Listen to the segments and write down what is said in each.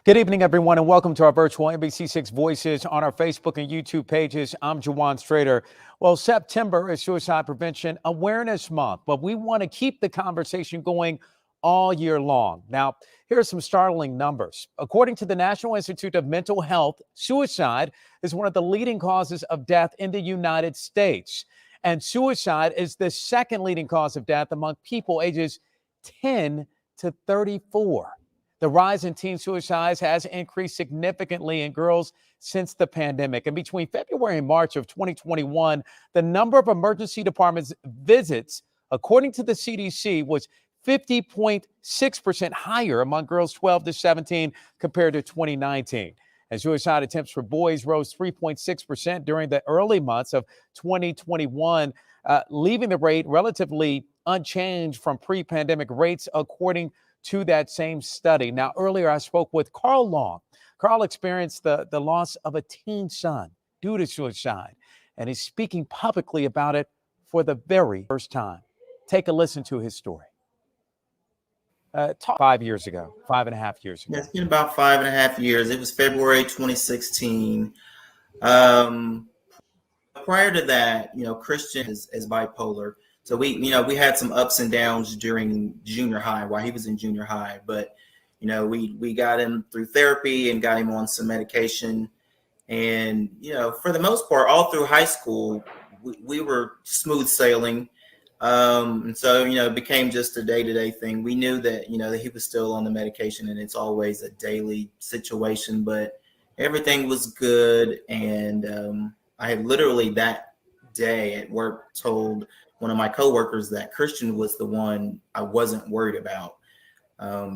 Good evening, everyone, and welcome to our virtual NBC6 Voices on our Facebook and YouTube pages. I'm Jawan Strader. Well, September is Suicide Prevention Awareness Month, but we want to keep the conversation going all year long. Now, here are some startling numbers. According to the National Institute of Mental Health, suicide is one of the leading causes of death in the United States. And suicide is the second leading cause of death among people ages 10 to 34. The rise in teen suicides has increased significantly in girls since the pandemic. And between February and March of 2021, the number of emergency departments visits, according to the CDC, was 50.6% higher among girls 12 to 17 compared to 2019. And suicide attempts for boys rose 3.6% during the early months of 2021, leaving the rate relatively unchanged from pre-pandemic rates, according to that same study. Now, earlier I spoke with Carl Long. Carl experienced the loss of a teen son due to suicide, and he's speaking publicly about it for the very first time. Take a listen to his story. 5.5 years ago. Yeah, it's been about 5.5 years. It was February 2016. Prior to that, Christian is bipolar. So we had some ups and downs during junior high while he was in junior high, but we got him through therapy and got him on some medication. And for the most part, all through high school, we were smooth sailing. And so it became just a day-to-day thing. We knew that that he was still on the medication, and it's always a daily situation, but everything was good. And I had literally that day at work told one of my coworkers that Christian was the one I wasn't worried about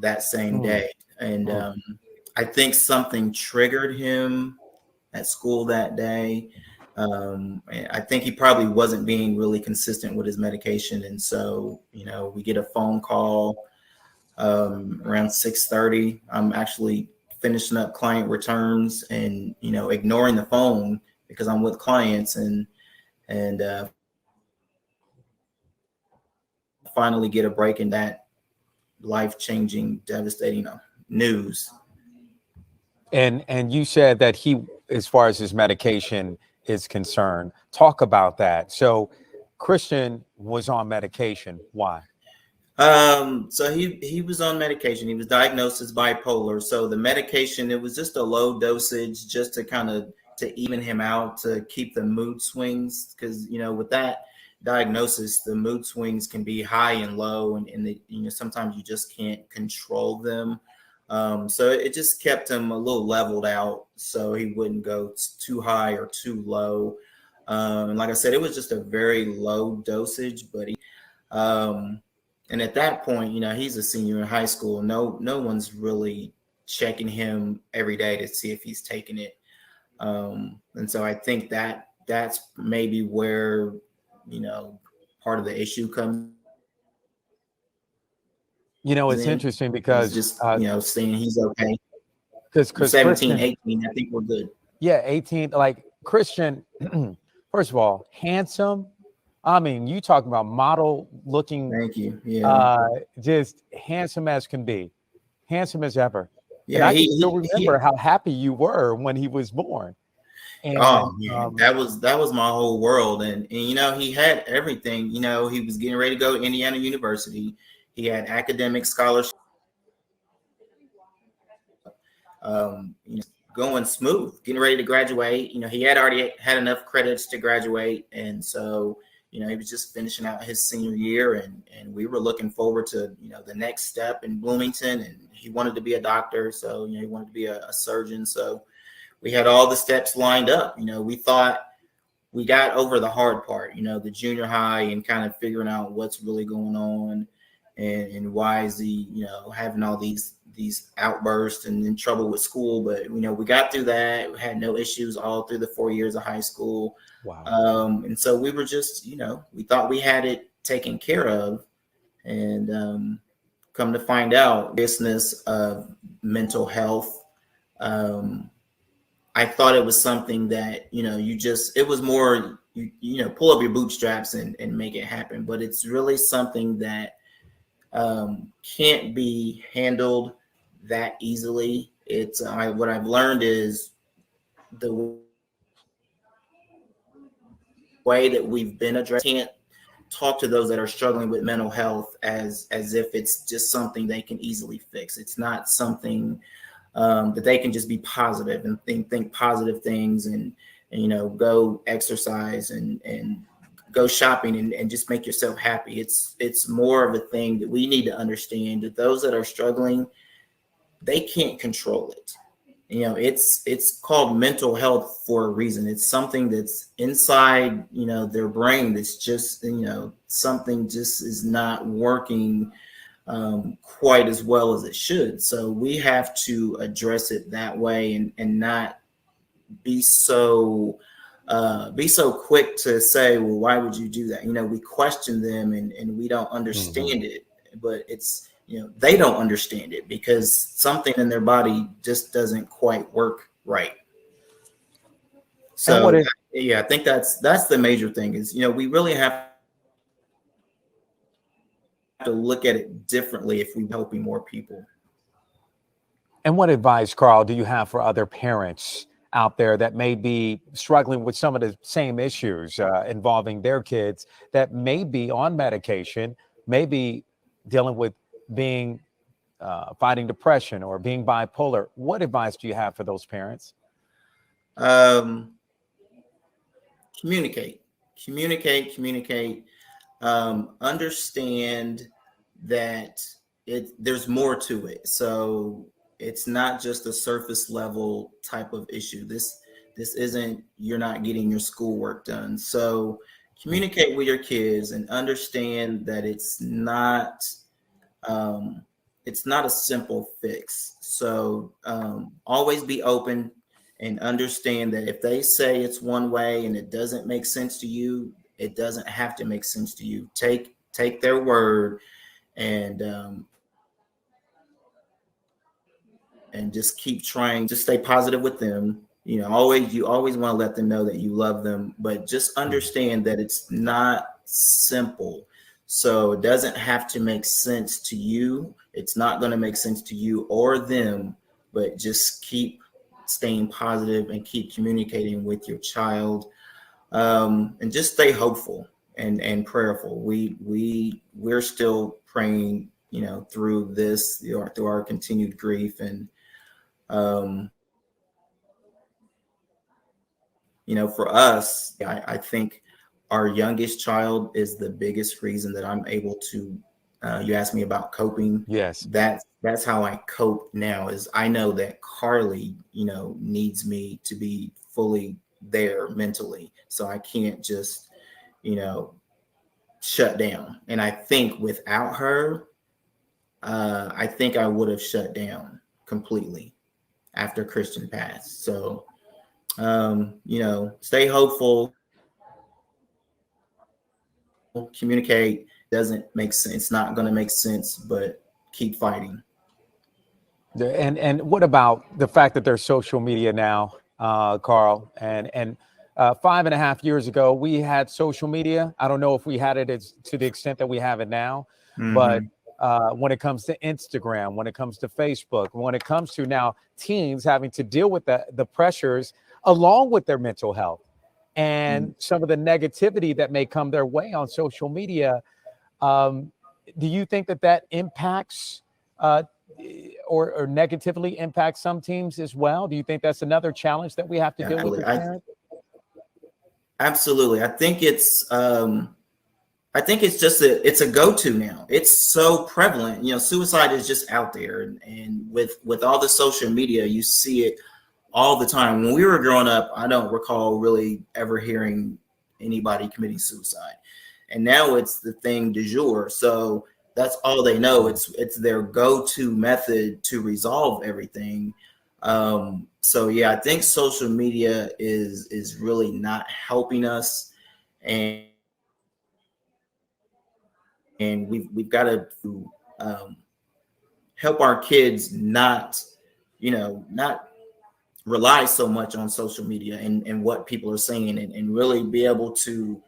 that same day. And I think something triggered him at school that day. I think he probably wasn't being really consistent with his medication. And so, we get a phone call around 6:30. I'm actually finishing up client returns and, ignoring the phone because I'm with clients and finally get a break in that life-changing, devastating news. And you said that he, as far as his medication is concerned, talk about that. So Christian was on medication. Why? So he was on medication. He was diagnosed as bipolar. So the medication, it was just a low dosage just to kind of to even him out, to keep the mood swings. Because, with that diagnosis, the mood swings can be high and low, and sometimes you just can't control them. So it just kept him a little leveled out so he wouldn't go too high or too low. And like I said, it was just a very low dosage, but and at that point, he's a senior in high school. No one's really checking him every day to see if he's taking it. And so I think that's maybe where, part of the issue comes. It's interesting because just, saying he's okay. Because 17, 18, I think we're good. Yeah, 18. Like Christian, first of all, handsome. I mean, you talking about model looking. Thank you. Yeah. Just handsome as can be, handsome as ever. Yeah, and I can still remember how happy you were when he was born. And, that was my whole world. And he had everything. He was getting ready to go to Indiana University. He had academic scholarship. Going smooth, getting ready to graduate. He had already had enough credits to graduate, and so he was just finishing out his senior year, and we were looking forward to the next step in Bloomington. And he wanted to be a doctor, so he wanted to be a surgeon. So we had all the steps lined up. We thought we got over the hard part, the junior high, and kind of figuring out what's really going on and why is he having all these outbursts and in trouble with school. But we got through that. We had no issues all through the 4 years of high school. Wow. And so we were just we thought we had it taken care of, and come to find out, business of mental health. I thought it was something that it was more pull up your bootstraps and make it happen. But it's really something that can't be handled that easily. it's what I've learned is the way that we've been addressing, can't talk to those that are struggling with mental health as if it's just something they can easily fix. It's not something that they can just be positive and think positive things, and go exercise and go shopping and just make yourself happy. It's more of a thing that we need to understand that those that are struggling, they can't control it. It's called mental health for a reason. It's something that's inside their brain that's just something just is not working quite as well as it should. So we have to address it that way, and not be so quick to say, well, why would you do that? We question them, and we don't understand it, but it's they don't understand it because something in their body just doesn't quite work right. And what So is yeah, I think that's the major thing is we really have to look at it differently if we're helping more people. And what advice, Carl, do you have for other parents out there that may be struggling with some of the same issues involving their kids, that may be on medication, may be dealing with being fighting depression or being bipolar? What advice do you have for those parents? Um, communicate. Understand that there's more to it. So it's not just a surface level type of issue. This isn't, you're not getting your schoolwork done. So communicate with your kids and understand that it's not a simple fix. So always be open and understand that if they say it's one way and it doesn't make sense to you, it doesn't have to make sense to you. Take their word, and just keep trying to stay positive with them. You always want to let them know that you love them, but just understand that it's not simple. So it doesn't have to make sense to you. It's not going to make sense to you or them, but just keep staying positive and keep communicating with your child, and just stay hopeful and prayerful. We're still praying, through this, through our continued grief, and um, for us, I think our youngest child is the biggest reason that I'm able to. You asked me about coping. Yes. That's how I cope now. Is I know that Carly, needs me to be fully there mentally, so I can't just, shut down. And I think without her, I think I would have shut down completely after Christian passed. So, stay hopeful, communicate. Doesn't make sense. It's not going to make sense, but keep fighting. And what about the fact that there's social media now, Carl? And 5.5 years ago, we had social media. I don't know if we had it to the extent that we have it now, but Mm-hmm. when it comes to Instagram, when it comes to Facebook, when it comes to now teens having to deal with the pressures along with their mental health and some of the negativity that may come their way on social media, do you think that impacts uh, or negatively impacts some teams as well? Do you think that's another challenge that we have to Yeah, deal with as parents? absolutely. I think it's just it's a go-to now. It's so prevalent. Suicide is just out there, and with all the social media, you see it all the time. When we were growing up, I don't recall really ever hearing anybody committing suicide, and now it's the thing du jour. So that's all they know. It's their go-to method to resolve everything. So yeah, I think social media is really not helping us, and we've got to um, help our kids not rely so much on social media and what people are saying, and really be able to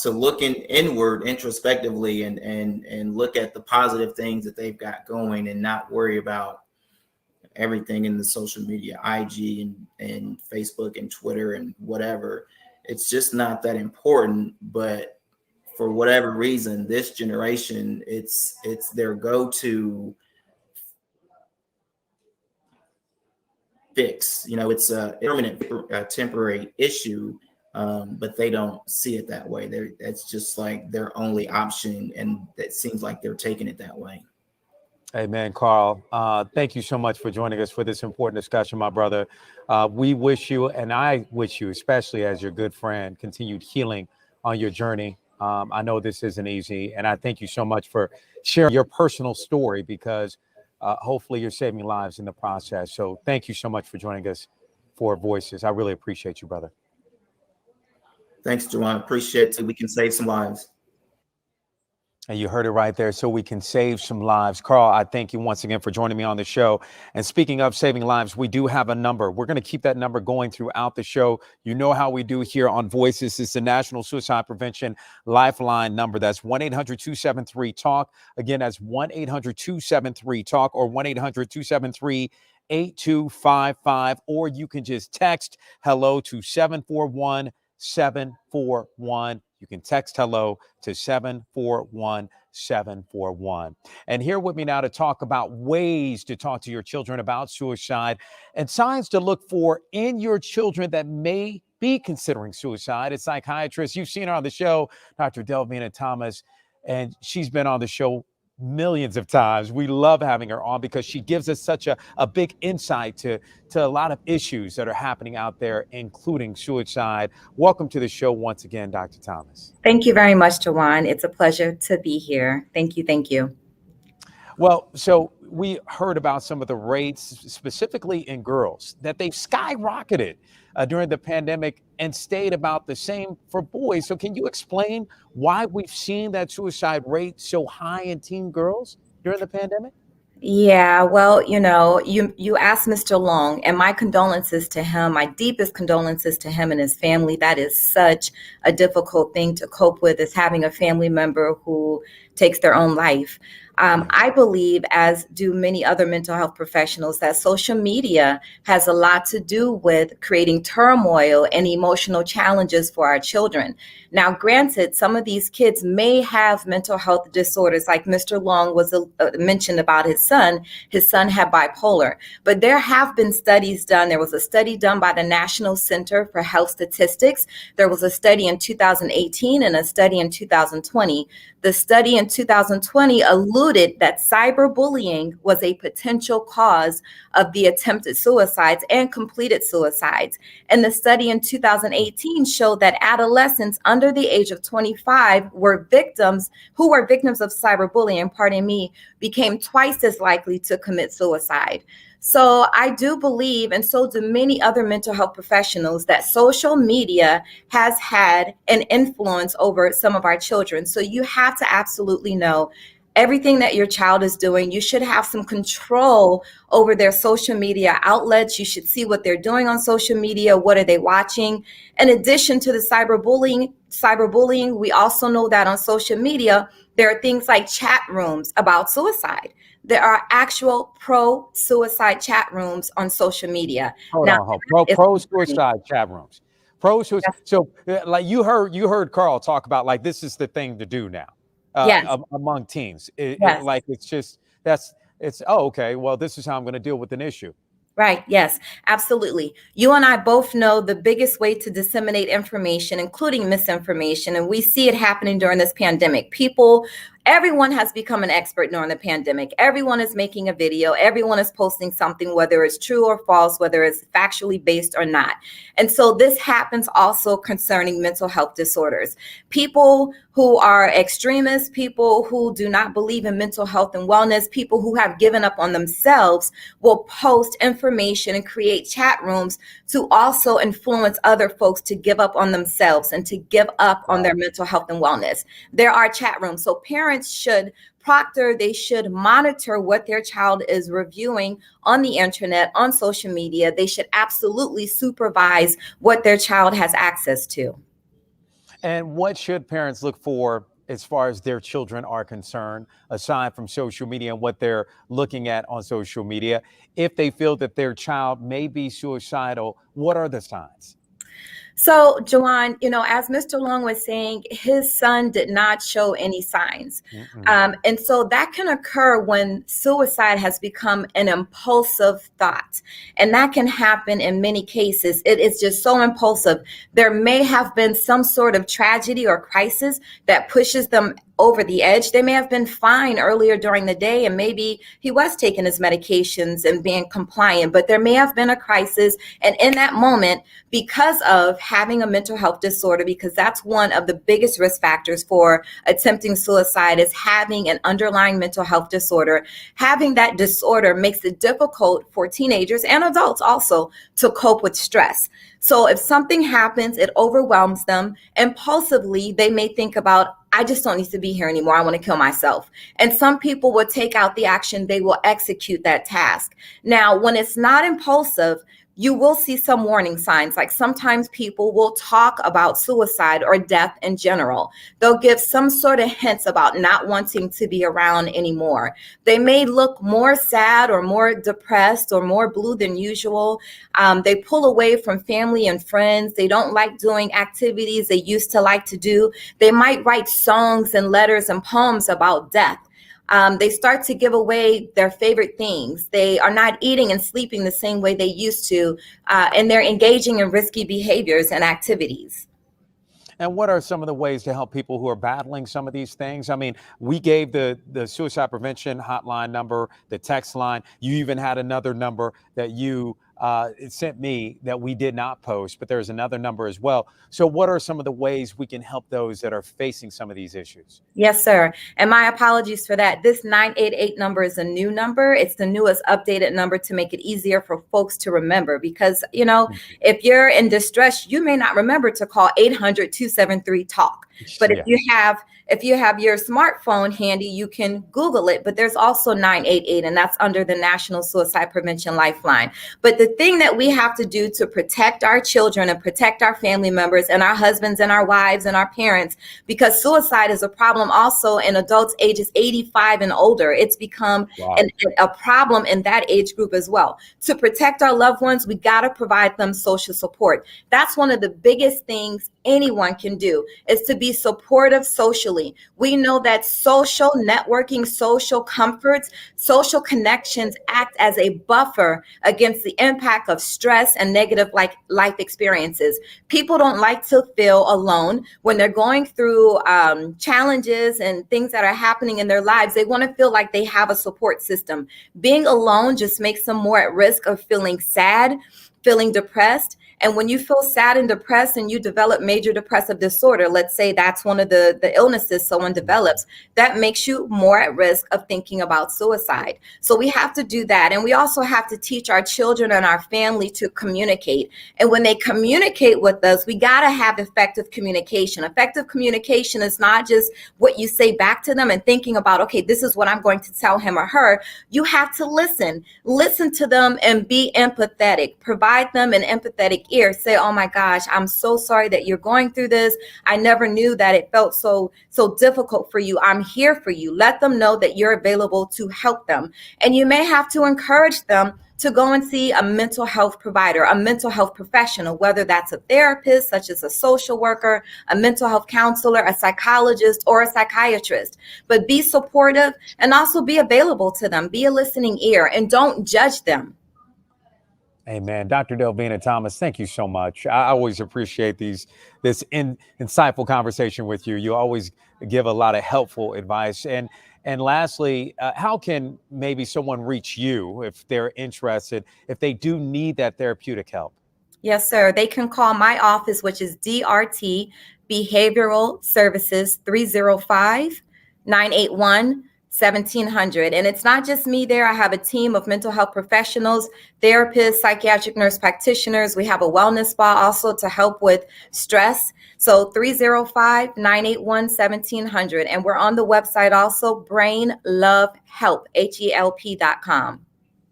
look inward introspectively, and look at the positive things that they've got going, and not worry about everything in the social media, IG and Facebook and Twitter and whatever. It's just not that important. But for whatever reason, this generation, it's their go-to fix. It's a permanent, temporary issue, but they don't see it that way. That's just like their only option, and it seems like they're taking it that way. Amen, Carl. Thank you so much for joining us for this important discussion, my brother. We wish you, and I wish you, especially as your good friend, continued healing on your journey. I know this isn't easy, and I thank you so much for sharing your personal story, because hopefully you're saving lives in the process. So thank you so much for joining us for Voices. I really appreciate you, brother. Thanks, Juwan. Appreciate it. We can save some lives. And you heard it right there. So we can save some lives. Carl, I thank you once again for joining me on the show. And speaking of saving lives, we do have a number. We're going to keep that number going throughout the show. You know how we do here on Voices. It's the National Suicide Prevention Lifeline number. That's 1-800-273-TALK. Again, that's 1-800-273-TALK or 1-800-273-8255. Or you can just text hello to 741-741. You can text hello to 741-741. And here with me now to talk about ways to talk to your children about suicide and signs to look for in your children that may be considering suicide. It's psychiatrist. You've seen her on the show, Dr. Delvina Thomas, and she's been on the show millions of times. We love having her on because she gives us such a big insight to a lot of issues that are happening out there, including suicide. Welcome to the show once again, Dr. Thomas. Thank you very much, Jawan. It's a pleasure to be here. Thank you. Thank you. Well, so we heard about some of the rates, specifically in girls, that they've skyrocketed during the pandemic and stayed about the same for boys. So can you explain why we've seen that suicide rate so high in teen girls during the pandemic? Yeah, well, you asked Mr. Long, and my condolences to him, my deepest condolences to him and his family. That is such a difficult thing to cope with, is having a family member who takes their own life. I believe, as do many other mental health professionals, that social media has a lot to do with creating turmoil and emotional challenges for our children. Now, granted, some of these kids may have mental health disorders, like Mr. Long was mentioned about his son. His son had bipolar, but there have been studies done. There was a study done by the National Center for Health Statistics. There was a study in 2018 and a study in 2020. The study in 2020 alluded that cyberbullying was a potential cause of the attempted suicides and completed suicides. And the study in 2018 showed that adolescents under the age of 25 who were victims of cyberbullying, became twice as likely to commit suicide. So I do believe, and so do many other mental health professionals, that social media has had an influence over some of our children. So you have to absolutely know everything that your child is doing. You should have some control over their social media outlets. You should see what they're doing on social media. What are they watching? In addition to the cyberbullying, we also know that on social media, there are things like chat rooms about suicide. There are actual pro-suicide chat rooms on social media. Hold on. Pro-suicide chat rooms. Pro-suicide. So like you heard Carl talk about, like, this is the thing to do now. Yes. Among teens. Yes. Okay, well, this is how I'm going to deal with an issue. Right. Yes, absolutely. You and I both know the biggest way to disseminate information, including misinformation, and we see it happening during this pandemic. Everyone has become an expert during the pandemic. Everyone is making a video. Everyone is posting something, whether it's true or false, whether it's factually based or not. And so this happens also concerning mental health disorders. People who are extremists, people who do not believe in mental health and wellness, people who have given up on themselves will post information and create chat rooms to also influence other folks to give up on themselves and to give up on their mental health and wellness. There are chat rooms. So parents should monitor what their child is reviewing on the internet, on social media. They should absolutely supervise what their child has access to. And what should parents look for as far as their children are concerned, aside from social media and what they're looking at on social media? If they feel that their child may be suicidal, what are the signs? So, Jawan, as Mr. Long was saying, his son did not show any signs. And so that can occur when suicide has become an impulsive thought. And that can happen in many cases. It is just so impulsive. There may have been some sort of tragedy or crisis that pushes them over the edge. They may have been fine earlier during the day, and maybe he was taking his medications and being compliant, but there may have been a crisis. And in that moment, because of having a mental health disorder, because that's one of the biggest risk factors for attempting suicide, is having an underlying mental health disorder. Having that disorder makes it difficult for teenagers and adults also to cope with stress. So if something happens, it overwhelms them. Impulsively, they may think about, I just don't need to be here anymore. I want to kill myself. And some people will take out the action. They will execute that task. Now, when it's not impulsive, you will see some warning signs. Like sometimes people will talk about suicide or death in general. They'll give some sort of hints about not wanting to be around anymore. They may look more sad or more depressed or more blue than usual. They pull away from family and friends. They don't like doing activities they used to like to do. They might write songs and letters and poems about death. They start to give away their favorite things. They are not eating and sleeping the same way they used to, and they're engaging in risky behaviors and activities. And what are some of the ways to help people who are battling some of these things? I mean, we gave the suicide prevention hotline number, the text line. You even had another number that you sent me that we did not post, but there's another number as well. So what are some of the ways we can help those that are facing some of these issues? Yes, sir. And my apologies for that. This 988 number is a new number. It's the newest updated number to make it easier for folks to remember, because, if you're in distress, you may not remember to call 800-273-TALK. But if you have your smartphone handy, you can Google it. But there's also 988, and that's under the National Suicide Prevention Lifeline. But the thing that we have to do to protect our children and protect our family members and our husbands and our wives and our parents, because suicide is a problem also in adults ages 85 and older. It's become a problem in that age group as well. To protect our loved ones, we got to provide them social support. That's one of the biggest things anyone can do, is to be supportive socially. We know that social networking, social comforts, social connections act as a buffer against the impact of stress and negative life experiences. People don't like to feel alone when they're going through challenges and things that are happening in their lives. They want to feel like they have a support system. Being alone just makes them more at risk of feeling sad, feeling depressed. And when you feel sad and depressed and you develop major depressive disorder, let's say that's one of the illnesses someone develops, that makes you more at risk of thinking about suicide. So we have to do that. And we also have to teach our children and our family to communicate. And when they communicate with us, we got to have effective communication. Effective communication is not just what you say back to them and thinking about, okay, this is what I'm going to tell him or her. You have to listen to them and be empathetic. Provide them an empathetic ear. Say, oh my gosh, I'm so sorry that you're going through this. I never knew that it felt so difficult for you. I'm here for you. Let them know that you're available to help them. And you may have to encourage them to go and see a mental health provider, a mental health professional, whether that's a therapist, such as a social worker, a mental health counselor, a psychologist, or a psychiatrist. But be supportive and also be available to them. Be a listening ear and don't judge them. Amen. Dr. Delvina Thomas, thank you so much. I always appreciate this insightful conversation with you. You always give a lot of helpful advice. And lastly, how can maybe someone reach you if they're interested, if they do need that therapeutic help? Yes, sir. They can call my office, which is DRT Behavioral Services, 305-981-1700. And it's not just me there. I have a team of mental health professionals, therapists, psychiatric nurse practitioners. We have a wellness spa also to help with stress. So 305-981-1700. And we're on the website also, brainlovehelp, HELP.com.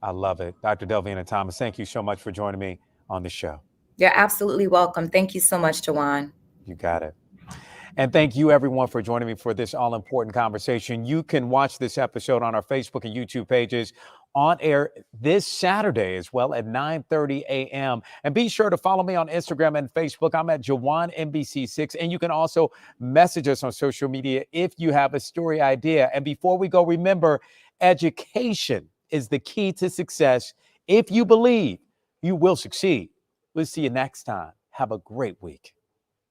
I love it. Dr. Delvina Thomas, thank you so much for joining me on the show. You're absolutely welcome. Thank you so much, Jawan. You got it. And thank you, everyone, for joining me for this all-important conversation. You can watch this episode on our Facebook and YouTube pages on air this Saturday as well at 9:30 a.m. And be sure to follow me on Instagram and Facebook. I'm at Jawan NBC6. And you can also message us on social media if you have a story idea. And before we go, remember, education is the key to success. If you believe, you will succeed. We'll see you next time. Have a great week.